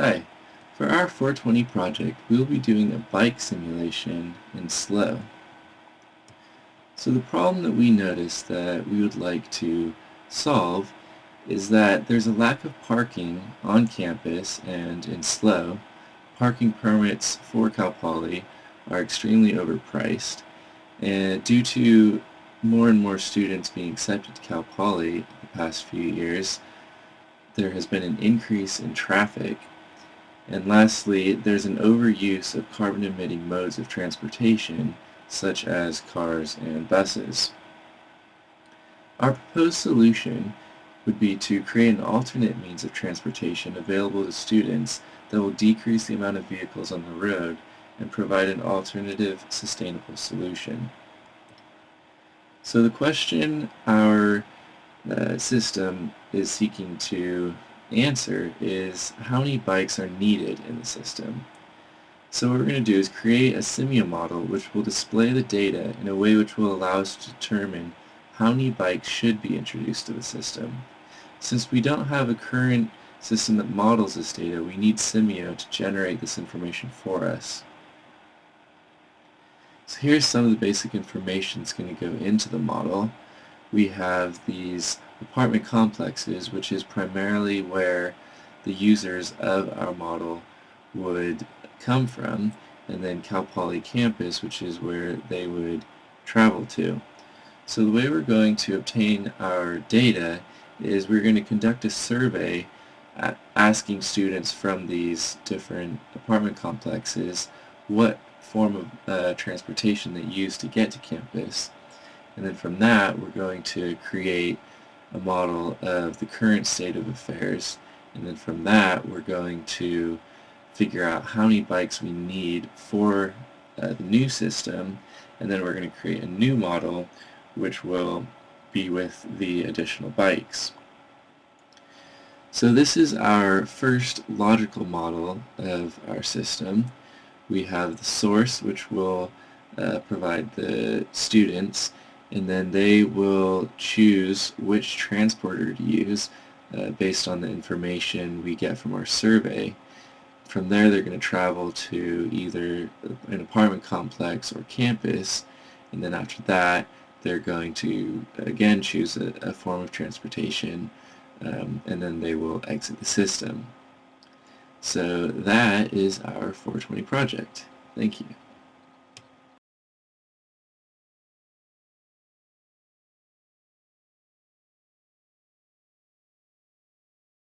Hi. For our 420 project, we will be doing a bike simulation in slow. So the problem that we noticed that we would like to solve is that there's a lack of parking on campus and in slow. Parking permits for Cal Poly are extremely overpriced, and due to more and more students being accepted to Cal Poly the past few years, there has been an increase in traffic. And lastly, there's an overuse of carbon-emitting modes of transportation, such as cars and buses. Our proposed solution would be to create an alternate means of transportation available to students that will decrease the amount of vehicles on the road and provide an alternative, sustainable solution. So the question our system is seeking to answer is how many bikes are needed in the system. So what we're going to do is create a simia model which will display the data in a way which will allow us to determine how many bikes should be introduced to the system. Since we don't have a current system that models this data, we need Simio to generate this information for us. So here's some of the basic information that's going to go into the model. We have these apartment complexes, which is primarily where the users of our model would come from, and then Cal Poly campus, which is where they would travel to. So the way we're going to obtain our data is we're going to conduct a survey asking students from these different apartment complexes what form of transportation they use to get to campus. And then from that, we're going to create a model of the current state of affairs. And then from that, we're going to figure out how many bikes we need for the new system. And then we're going to create a new model, which will be with the additional bikes. So this is our first logical model of our system. We have the source, which will provide the students, and then they will choose which transporter to use based on the information we get from our survey. From there, they're going to travel to either an apartment complex or campus, and then after that, they're going to again choose a form of transportation, and then they will exit the system. So that is our 420 project. Thank you.